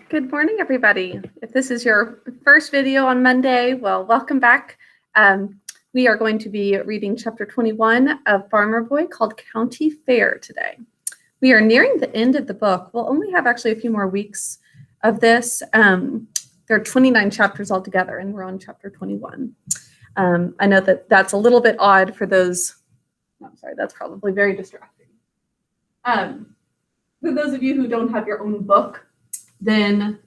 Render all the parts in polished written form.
Good morning, everybody. If this is your first video on Monday, well, welcome back. We are going to be reading chapter 21 of Farmer Boy called County Fair today. We are nearing the end of the book. We'll only have actually a few more weeks of this. There are 29 chapters altogether, and we're on chapter 21. I know that that's a little bit odd for those. I'm sorry, that's probably very distracting. For those of you who don't have your own book, then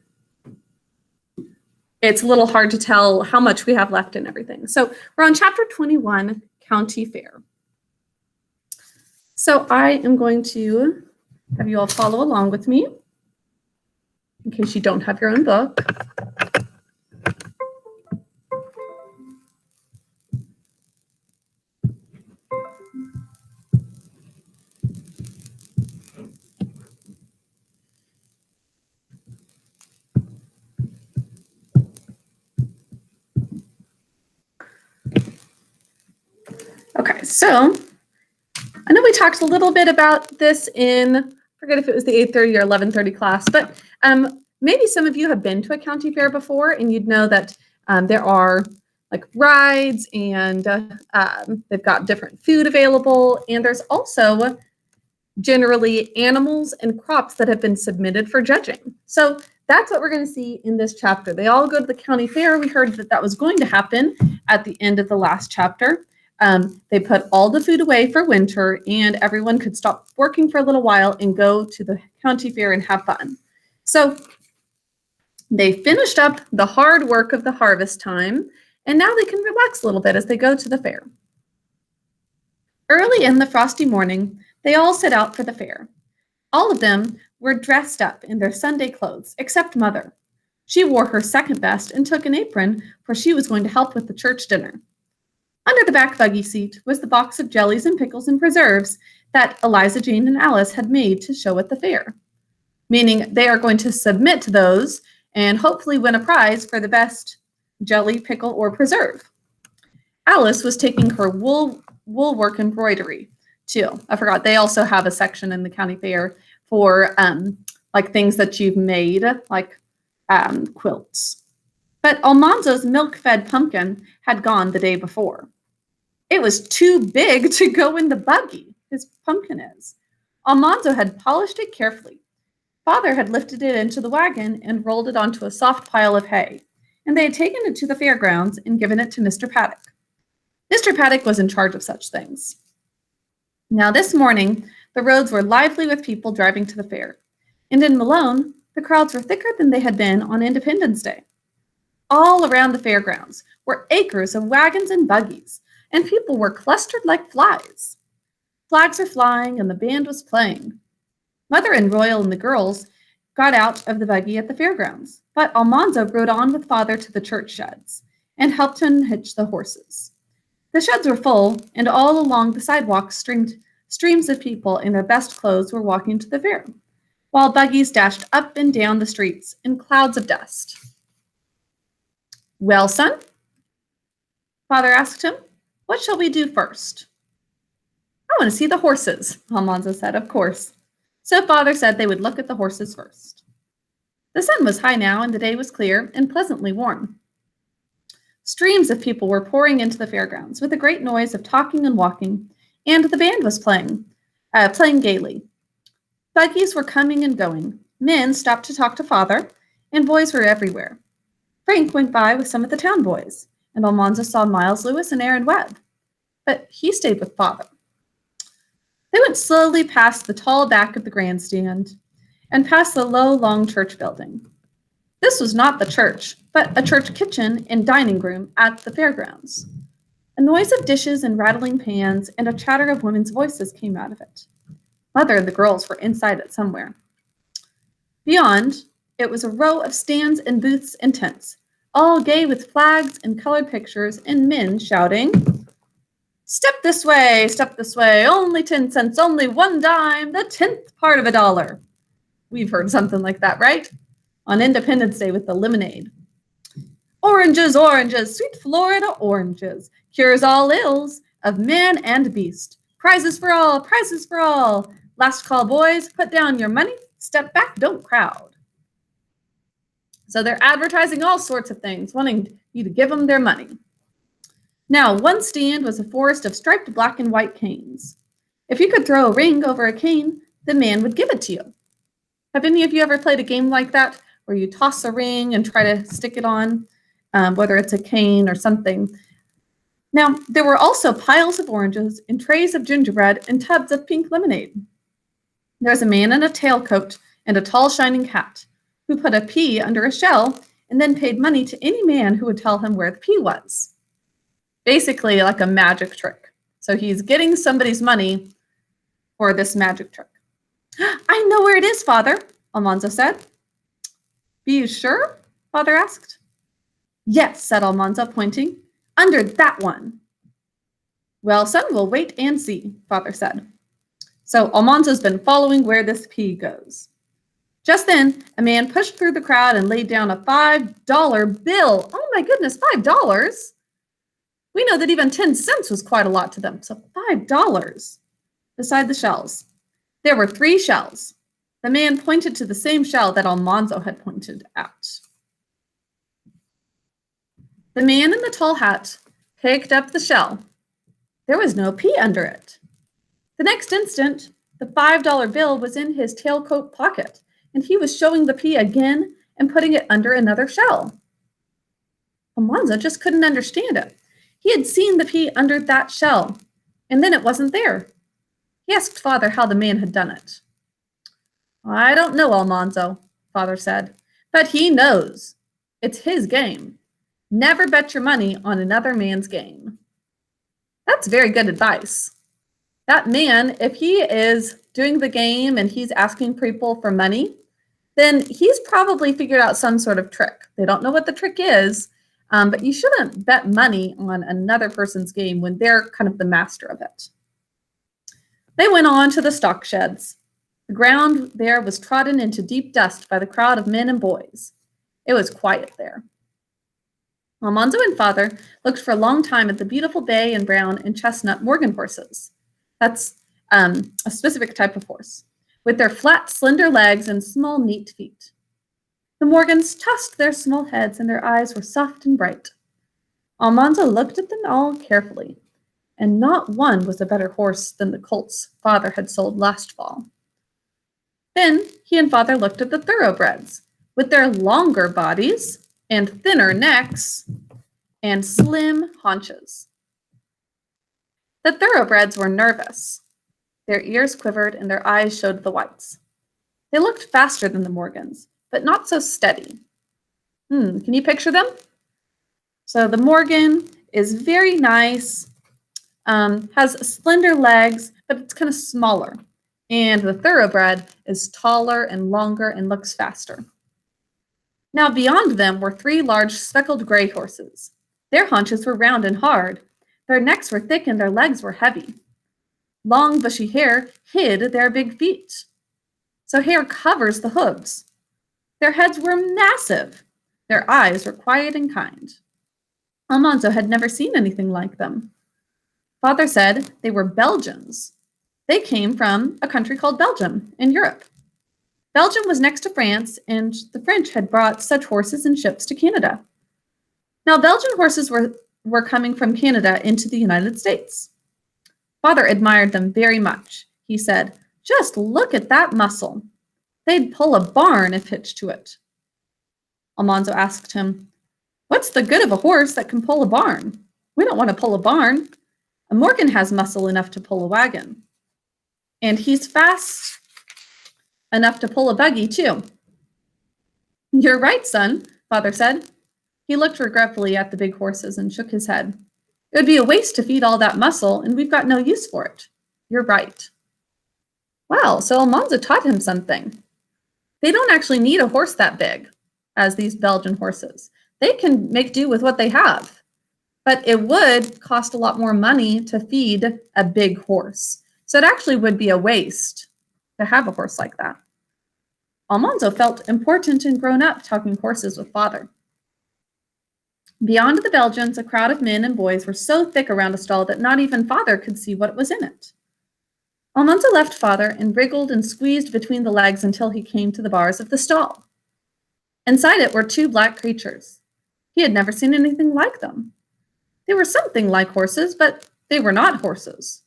it's a little hard to tell how much we have left and everything. So we're on chapter 21, County Fair. So I am going to have you all follow along with me in case you don't have your own book. Okay, so I know we talked a little bit about this in, I forget if it was the 8:30 or 11:30 class, but maybe some of you have been to a county fair before and you'd know that there are like rides and they've got different food available, and there's also generally animals and crops that have been submitted for judging. So that's what we're going to see in this chapter. They all go to the county fair. We heard that that was going to happen at the end of the last chapter. They put all the food away for winter, and everyone could stop working for a little while and go to the county fair and have fun. So they finished up the hard work of the harvest time, and now they can relax a little bit as they go to the fair. Early in the frosty morning, they all set out for the fair. All of them were dressed up in their Sunday clothes, except Mother. She wore her second best and took an apron, for she was going to help with the church dinner. Under the back buggy seat was the box of jellies and pickles and preserves that Eliza Jane and Alice had made to show at the fair, meaning they are going to submit to those and hopefully win a prize for the best jelly, pickle, or preserve. Alice was taking her woolwork embroidery too. I forgot, they also have a section in the county fair for like things that you've made, like quilts. But Almanzo's milk-fed pumpkin had gone the day before. It was too big to go in the buggy, his pumpkin is. Almanzo had polished it carefully. Father had lifted it into the wagon and rolled it onto a soft pile of hay, and they had taken it to the fairgrounds and given it to Mr. Paddock. Mr. Paddock was in charge of such things. Now this morning, the roads were lively with people driving to the fair, and in Malone, the crowds were thicker than they had been on Independence Day. All around the fairgrounds were acres of wagons and buggies, and people were clustered like flies. Flags were flying and the band was playing. Mother and Royal and the girls got out of the buggy at the fairgrounds, but Almanzo rode on with Father to the church sheds and helped unhitch the horses. The sheds were full, and all along the sidewalks streams of people in their best clothes were walking to the fair, while buggies dashed up and down the streets in clouds of dust. "Well, son," Father asked him, "what shall we do first?" "I want to see the horses," Almanzo said, "of course." So Father said they would look at the horses first. The sun was high now, and the day was clear and pleasantly warm. Streams of people were pouring into the fairgrounds with a great noise of talking and walking, and the band was playing gaily. Buggies were coming and going. Men stopped to talk to Father, and boys were everywhere. Frank went by with some of the town boys, and Almanzo saw Miles Lewis and Aaron Webb, but he stayed with Father. They went slowly past the tall back of the grandstand and past the low, long church building. This was not the church, but a church kitchen and dining room at the fairgrounds. A noise of dishes and rattling pans and a chatter of women's voices came out of it. Mother and the girls were inside it somewhere. Beyond, it was a row of stands and booths and tents, all gay with flags and colored pictures and men shouting, step this way, only 10 cents, only 1 dime, the 10th part of $1." We've heard something like that, right? On Independence Day with the lemonade. "Oranges, oranges, sweet Florida oranges, cures all ills of man and beast. Prizes for all, prizes for all. Last call, boys, put down your money, step back, don't crowd." So they're advertising all sorts of things, wanting you to give them their money. Now, one stand was a forest of striped black and white canes. If you could throw a ring over a cane, the man would give it to you. Have any of you ever played a game like that, where you toss a ring and try to stick it on, whether it's a cane or something? Now, there were also piles of oranges and trays of gingerbread and tubs of pink lemonade. There was a man in a tailcoat and a tall shining hat who put a pea under a shell and then paid money to any man who would tell him where the pea was. Basically like a magic trick. So he's getting somebody's money for this magic trick. I know where it is, Father, Almanzo said. Be you sure? Father asked. Yes, said Almanzo, pointing. Under that one. Well, son, we'll wait and see, Father said. So Almanzo's been following where this pea goes. Just then, a man pushed through the crowd and laid down a $5 bill. Oh my goodness, $5? We know that even 10 cents was quite a lot to them, so $5. Beside the shells, there were 3 shells. The man pointed to the same shell that Almanzo had pointed at. The man in the tall hat picked up the shell. There was no pea under it. The next instant, the $5 bill was in his tailcoat pocket, and he was showing the pea again and putting it under another shell. Almanzo just couldn't understand it. He had seen the pea under that shell, and then it wasn't there. He asked Father how the man had done it. I don't know, Almanzo, Father said, but he knows. It's his game. Never bet your money on another man's game. That's very good advice. That man, if he is doing the game and he's asking people for money, then he's probably figured out some sort of trick. They don't know what the trick is, but you shouldn't bet money on another person's game when they're kind of the master of it. They went on to the stock sheds. The ground there was trodden into deep dust by the crowd of men and boys. It was quiet there. Almanzo and Father looked for a long time at the beautiful bay and brown and chestnut Morgan horses. That's a specific type of horse, with their flat, slender legs and small, neat feet. The Morgans tossed their small heads and their eyes were soft and bright. Almanzo looked at them all carefully, and not one was a better horse than the colts Father had sold last fall. Then he and Father looked at the thoroughbreds, with their longer bodies and thinner necks and slim haunches. The thoroughbreds were nervous. Their ears quivered and their eyes showed the whites. They looked faster than the Morgans, but not so steady. Can you picture them? So the Morgan is very nice, has slender legs, but it's kind of smaller. And the thoroughbred is taller and longer and looks faster. Now beyond them were 3 large speckled gray horses. Their haunches were round and hard. Their necks were thick and their legs were heavy. Long bushy hair hid their big feet. So hair covers the hooves. Their heads were massive. Their eyes were quiet and kind. Almanzo had never seen anything like them. Father said they were Belgians. They came from a country called Belgium in Europe. Belgium was next to France, and the French had brought such horses in ships to Canada. Now, Belgian horses were coming from Canada into the United States. Father admired them very much. He said, "Just look at that muscle. They'd pull a barn if hitched to it." Almanzo asked him, "What's the good of a horse that can pull a barn? We don't want to pull a barn. A Morgan has muscle enough to pull a wagon. And he's fast enough to pull a buggy, too." "You're right, son," Father said. He looked regretfully at the big horses and shook his head. "It would be a waste to feed all that muscle, and we've got no use for it. You're right." Wow, so Almanzo taught him something. They don't actually need a horse that big as these Belgian horses. They can make do with what they have. But it would cost a lot more money to feed a big horse. So it actually would be a waste to have a horse like that. Almanzo felt important and grown up talking horses with Father. Beyond the Belgians, a crowd of men and boys were so thick around a stall that not even Father could see what was in it. Almanzo left Father and wriggled and squeezed between the legs until he came to the bars of the stall. Inside it were two black creatures. He had never seen anything like them. They were something like horses, but they were not horses.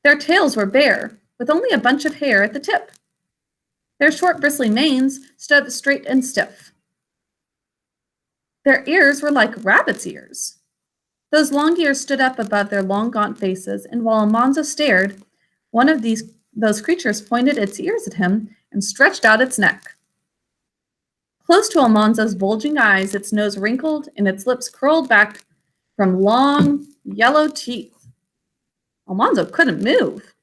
Their tails were bare, with only a bunch of hair at the tip. Their short, bristly manes stood up straight and stiff. Their ears were like rabbits' ears. Those long ears stood up above their long, gaunt faces, and while Almanzo stared, one of those creatures pointed its ears at him and stretched out its neck. Close to Almanzo's bulging eyes, its nose wrinkled and its lips curled back from long, yellow teeth. Almanzo couldn't move.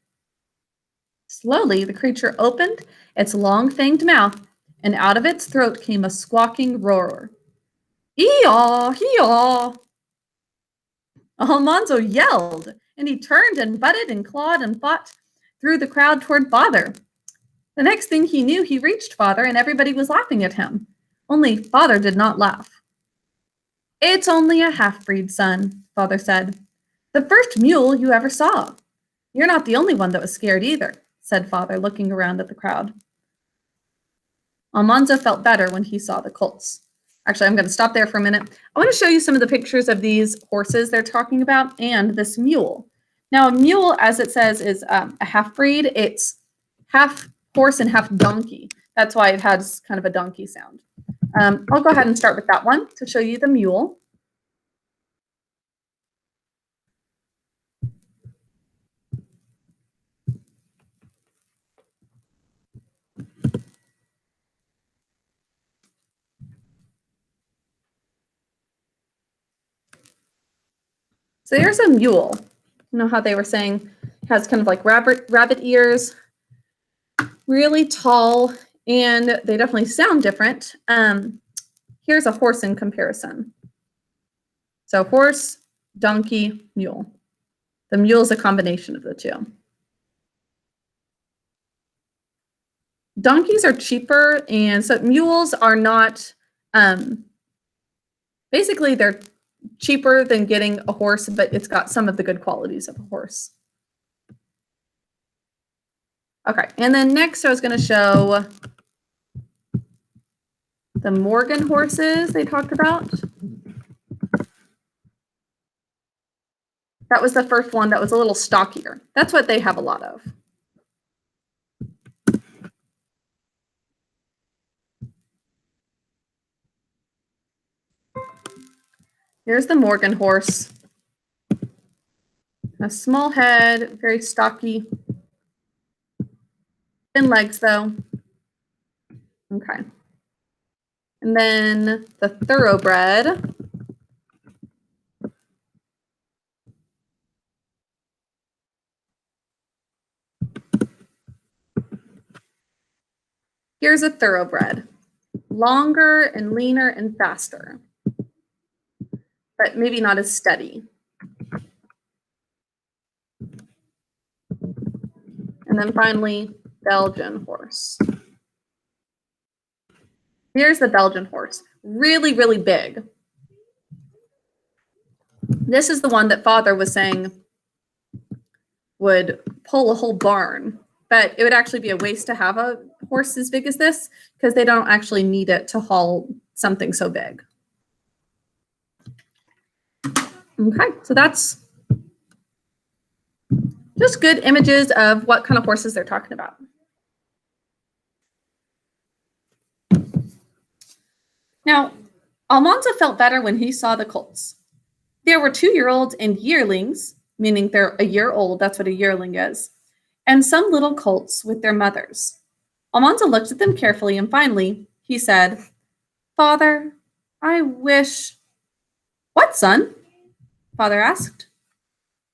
Slowly, the creature opened its long, fanged mouth, and out of its throat came a squawking roar. Ee-aw, hee-aw! Almanzo yelled, and he turned and butted and clawed and fought through the crowd toward Father. The next thing he knew, he reached Father, and everybody was laughing at him. Only Father did not laugh. It's only a half-breed, son, Father said. The first mule you ever saw. You're not the only one that was scared either, said Father, looking around at the crowd. Almanzo felt better when he saw the colts. Actually, I'm going to stop there for a minute. I want to show you some of the pictures of these horses they're talking about and this mule. Now, a mule, as it says, is a half-breed. It's half horse and half donkey. That's why it has kind of a donkey sound. I'll go ahead and start with that one to show you the mule. So there's a mule. You know how they were saying it has kind of like rabbit ears, really tall, and they definitely sound different. Here's a horse in comparison. So horse, donkey, mule. The mule is a combination of the two. Donkeys are cheaper, and so mules are not, basically they're cheaper than getting a horse, but it's got some of the good qualities of a horse. Okay, and then next I was going to show the Morgan horses they talked about. That was the first one that was a little stockier. That's what they have a lot of. Here's the Morgan horse. A small head, very stocky. Thin legs, though. Okay. And then the thoroughbred. Here's a thoroughbred. Longer and leaner and faster, but maybe not as steady. And then finally, Belgian horse. Here's the Belgian horse. Really, really big. This is the one that Father was saying would pull a whole barn, but it would actually be a waste to have a horse as big as this because they don't actually need it to haul something so big. Okay, so that's just good images of what kind of horses they're talking about. Now, Almanzo felt better when he saw the colts. There were 2-year-olds and yearlings, meaning they're a year old, that's what a yearling is, and some little colts with their mothers. Almanzo looked at them carefully, and finally, he said, Father, I wish... What, son? Father asked.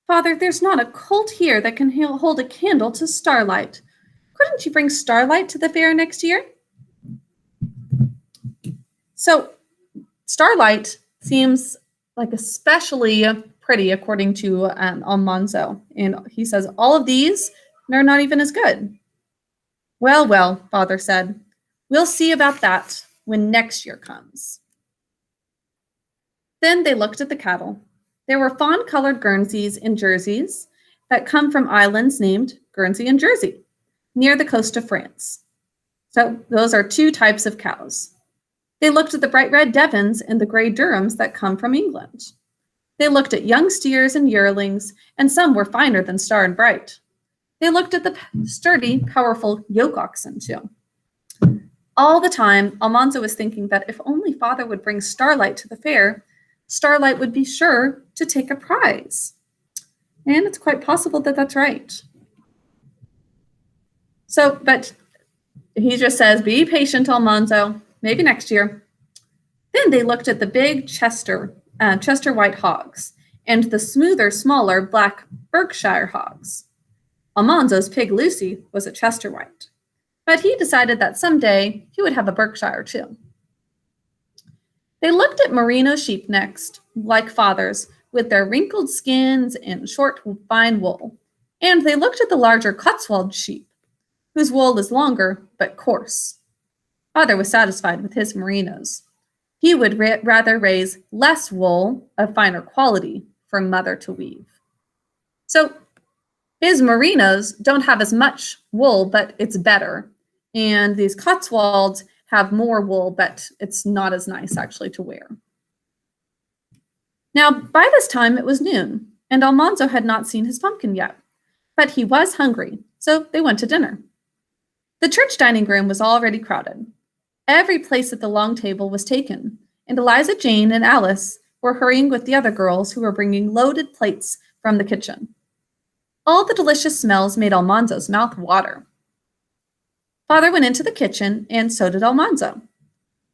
Father, there's not a colt here that can hold a candle to Starlight. Couldn't you bring Starlight to the fair next year? So Starlight seems like especially pretty according to Almanzo. And he says, all of these are not even as good. Well, well, Father said, we'll see about that when next year comes. Then they looked at the cattle. There were fawn-colored Guernseys and Jerseys that come from islands named Guernsey and Jersey, near the coast of France. So those are 2 types of cows. They looked at the bright red Devons and the gray Durhams that come from England. They looked at young steers and yearlings, and some were finer than Star and Bright. They looked at the sturdy, powerful yoke oxen, too. All the time, Almanzo was thinking that if only Father would bring Starlight to the fair, Starlight would be sure to take a prize. And it's quite possible that that's right. So, but he just says, be patient, Almanzo, maybe next year. Then they looked at the big Chester white hogs and the smoother, smaller black Berkshire hogs. Almanzo's pig Lucy was a Chester white, but he decided that someday he would have a Berkshire too. They looked at merino sheep next, like Father's, with their wrinkled skins and short, fine wool, and they looked at the larger Cotswold sheep, whose wool is longer but coarse. Father was satisfied with his merinos. He would rather raise less wool of finer quality for Mother to weave. So his merinos don't have as much wool, but it's better. And these Cotswolds have more wool, but it's not as nice actually to wear. Now, by this time it was noon, and Almanzo had not seen his pumpkin yet, but he was hungry, so they went to dinner. The church dining room was already crowded. Every place at the long table was taken, and Eliza Jane and Alice were hurrying with the other girls who were bringing loaded plates from the kitchen. All the delicious smells made Almanzo's mouth water. Father went into the kitchen, and so did Almanzo.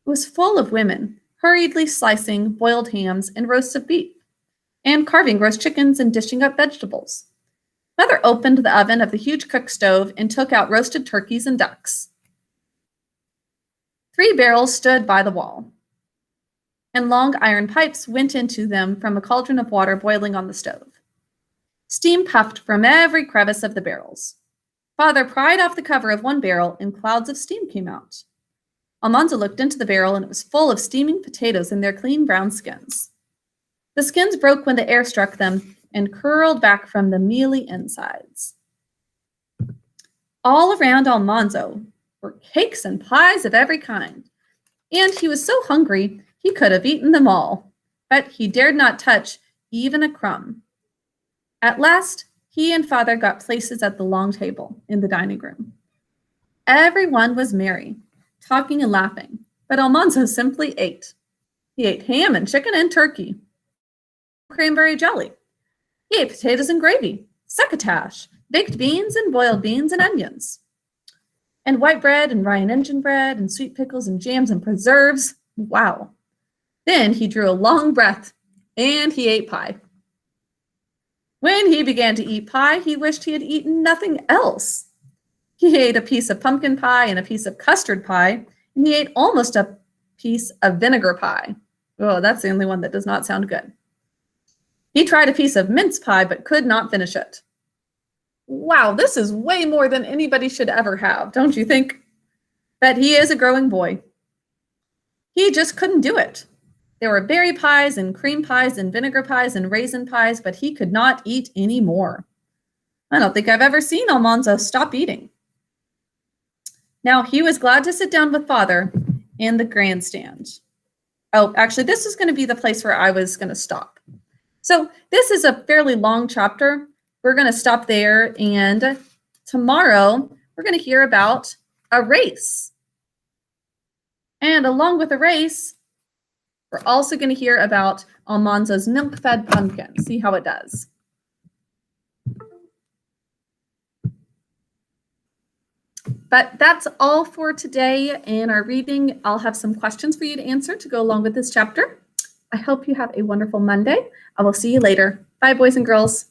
It was full of women, hurriedly slicing boiled hams and roasts of beef, and carving roast chickens and dishing up vegetables. Mother opened the oven of the huge cook stove and took out roasted turkeys and ducks. 3 barrels stood by the wall, and long iron pipes went into them from a cauldron of water boiling on the stove. Steam puffed from every crevice of the barrels. Father pried off the cover of one barrel, and clouds of steam came out. Almanzo looked into the barrel, and it was full of steaming potatoes in their clean brown skins. The skins broke when the air struck them and curled back from the mealy insides. All around Almanzo were cakes and pies of every kind, and he was so hungry he could have eaten them all, but he dared not touch even a crumb. At last, he and Father got places at the long table in the dining room. Everyone was merry, talking and laughing, but Almanzo simply ate. He ate ham and chicken and turkey, cranberry jelly. He ate potatoes and gravy, succotash, baked beans and boiled beans and onions, and white bread and rye and Injun bread and sweet pickles and jams and preserves. Wow. Then he drew a long breath, and he ate pie. When he began to eat pie, he wished he had eaten nothing else. He ate a piece of pumpkin pie and a piece of custard pie, and he ate almost a piece of vinegar pie. Oh, that's the only one that does not sound good. He tried a piece of mince pie, but could not finish it. Wow, this is way more than anybody should ever have, don't you think? But he is a growing boy. He just couldn't do it. There were berry pies and cream pies and vinegar pies and raisin pies, but he could not eat any more. I don't think I've ever seen Almanzo stop eating. Now, he was glad to sit down with Father in the grandstand. Oh, actually, this is going to be the place where I was going to stop. So this is a fairly long chapter. We're going to stop there, and tomorrow we're going to hear about a race. And along with a race, we're also going to hear about Almanzo's milk-fed pumpkin. See how it does. But that's all for today in our reading. I'll have some questions for you to answer to go along with this chapter. I hope you have a wonderful Monday. I will see you later. Bye, boys and girls.